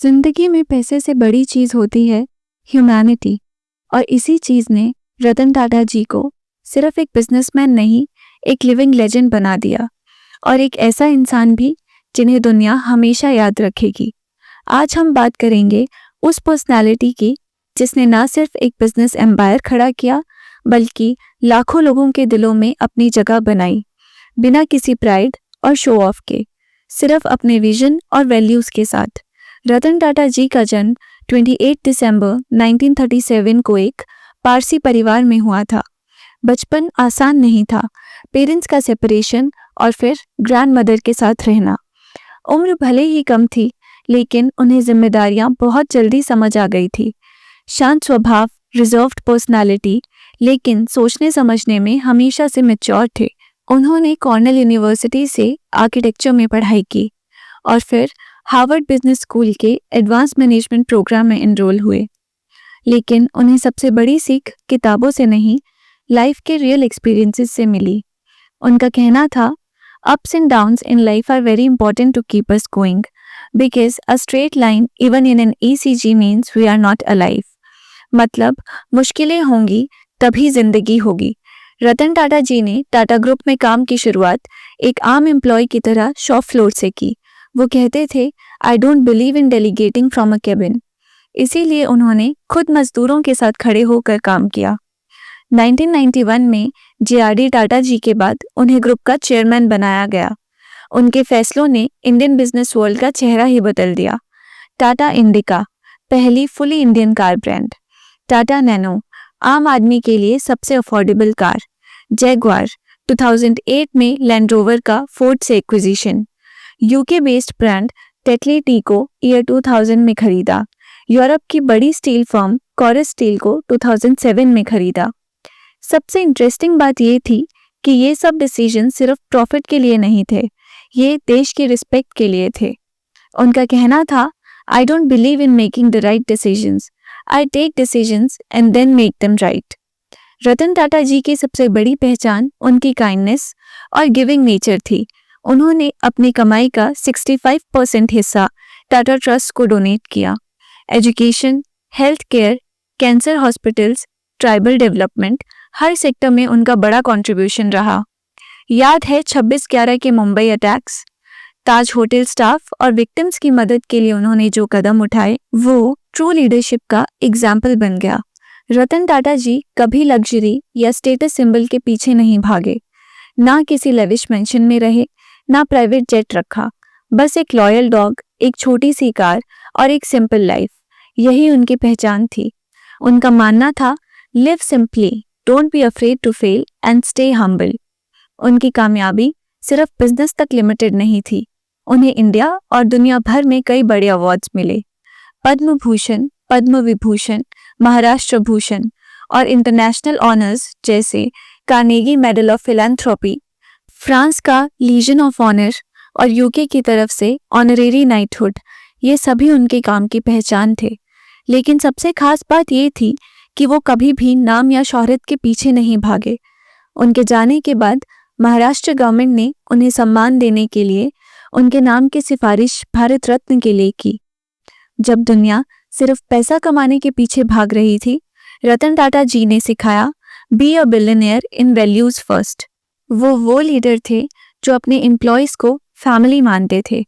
जिंदगी में पैसे से बड़ी चीज होती है ह्यूमैनिटी। और इसी चीज ने रतन टाटा जी को सिर्फ एक बिजनेसमैन नहीं, एक लिविंग लेजेंड बना दिया, और एक ऐसा इंसान भी जिन्हें दुनिया हमेशा याद रखेगी। आज हम बात करेंगे उस पर्सनालिटी की जिसने ना सिर्फ एक बिजनेस एम्पायर खड़ा किया, बल्कि लाखों लोगों के दिलों में अपनी जगह बनाई, बिना किसी प्राइड और शो ऑफ के, सिर्फ अपने विजन और वैल्यूज के साथ। रतन टाटा जी का जन्म 28 दिसंबर 1937 को एक पारसी परिवार में हुआ था। बचपन आसान नहीं था, पेरेंट्स का सेपरेशन और फिर ग्रैंड मदर के साथ रहना। उम्र भले ही कम थी, लेकिन उन्हें जिम्मेदारियां बहुत जल्दी समझ आ गई थी। शांत स्वभाव, रिजर्व्ड पर्सनालिटी, लेकिन सोचने समझने में हमेशा से मैच्योर थे। उन्होंने कॉर्नेल यूनिवर्सिटी से आर्किटेक्चर में पढ़ाई की और फिर हार्वर्ड बिजनेस स्कूल के एडवांस मैनेजमेंट प्रोग्राम में एनरोल हुए। लेकिन उन्हें सबसे बड़ी सीख किताबों से नहीं, लाइफ के रियल एक्सपीरियंसेस से मिली। उनका कहना था, ups and downs in life are very important to keep us going, because a straight line even in an ECG means we are not alive. मतलब मुश्किलें होंगी तभी जिंदगी होगी। रतन टाटा जी ने टाटा ग्रुप में काम की शुरुआत एक आम एम्प्लॉय की तरह शॉप फ्लोर से की। वो कहते थे, आई don't believe in delegating from a cabin. इसीलिए उन्होंने खुद मजदूरों के साथ खड़े होकर काम किया। 1991 में JRD टाटा जी के बाद उन्हें ग्रुप का चेयरमैन बनाया गया। उनके फैसलों ने इंडियन बिजनेस वर्ल्ड का चेहरा ही बदल दिया। टाटा इंडिका, पहली fully Indian car brand. Tata nano, आम आदमी के लिए सबसे अफोर्डेबल कार। जैगवार, 2008 में लैंड रोवर का फोर्ड से acquisition. UK based brand Tetley tea को ईयर 2000 में खरीदा। यूरोप की बड़ी स्टील फर्म कोरस स्टील को 2007 में खरीदा। सबसे इंटरेस्टिंग बात ये थी कि ये सब डिसीजन सिर्फ प्रॉफिट के लिए नहीं थे, ये देश की रिस्पेक्ट के लिए थे। उनका कहना था, I don't believe in making the right decisions, I take decisions and then make them right. Ratan Tata ji की सबसे बड़ी पहचान उनकी काइंडनेस और गिविंग नेचर थी। उन्होंने अपनी कमाई का 65% हिस्सा टाटा ट्रस्ट को डोनेट किया। Education, health care, cancer hospitals, tribal development, हर सेक्टर में उनका बड़ा कंट्रीब्यूशन रहा। याद है 26/11 के Mumbai attacks, Taj hotel staff और विक्टिम्स की मदद के लिए उन्होंने जो कदम उठाए, वो ट्रू लीडरशिप का एग्जाम्पल बन गया। रतन टाटा जी कभी लग्जरी या स्टेटस सिंबल के पीछे नहीं भागे, ना किसी लेविश मेंशन में रहे, ना प्राइवेट जेट रखा। बस एक लॉयल डॉग, एक छोटी सी कार और एक सिंपल लाइफ, यही उनकी पहचान थी। उनका मानना था, live simply, don't be afraid to fail and stay humble. उनकी कामयाबी सिर्फ बिजनेस तक लिमिटेड नहीं थी, उन्हें इंडिया और दुनिया भर में कई बड़े अवार्ड्स मिले। पद्म भूषण, पद्म विभूषण, महाराष्ट्र भूषण और इंटरनेशनल ऑनर्स जैसे Carnegie medal of philanthropy, France का लीजन ऑफ ऑनर और UK की तरफ से ऑनरेरी नाइटहुड, ये सभी उनके काम की पहचान थे। लेकिन सबसे खास बात ये थी कि वो कभी भी नाम या शोहरत के पीछे नहीं भागे। उनके जाने के बाद महाराष्ट्र गवर्नमेंट ने उन्हें सम्मान देने के लिए उनके नाम की सिफारिश भारत रत्न के लिए की। जब दुनिया सिर्फ पैसा कमाने के पीछे भाग रही थी, रतन टाटा जी ने सिखाया, be a billionaire in values first. वो लीडर थे जो अपने एम्प्लॉयज को फैमिली मानते थे,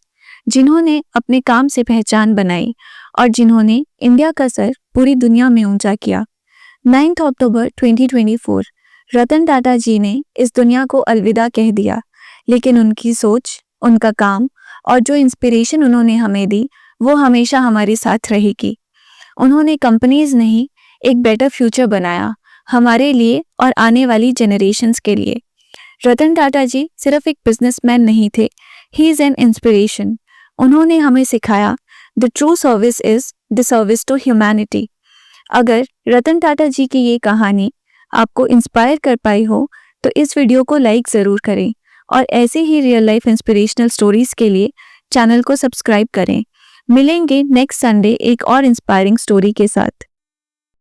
जिन्होंने अपने काम से पहचान बनाई और जिन्होंने इंडिया का सर पूरी दुनिया में ऊंचा किया। 9 अक्टूबर 2024 रतन टाटा जी ने इस दुनिया को अलविदा कह दिया, लेकिन उनकी सोच, उनका काम और जो इंस्पिरेशन उन्होंने हमें दी, वो हमेशा हमारे साथ रहेगी। उन्होंने कंपनीज नहीं, एक बेटर फ्यूचर बनाया, हमारे लिए और आने वाली जनरेशन्स के लिए। रतन टाटा जी सिर्फ एक बिजनेसमैन नहीं थे, ही इज एन इंस्पिरेशन। उन्होंने हमें सिखाया, the true service is the service to humanity. अगर रतन टाटा जी की ये कहानी आपको इंस्पायर कर पाई हो, तो इस वीडियो को लाइक ज़रूर करें और ऐसे ही रियल लाइफ इंस्पिरेशनल स्टोरीज के लिए चैनल को सब्सक्राइब करें। मिलेंगे नेक्स्ट संडे एक और इंस्पायरिंग स्टोरी के साथ।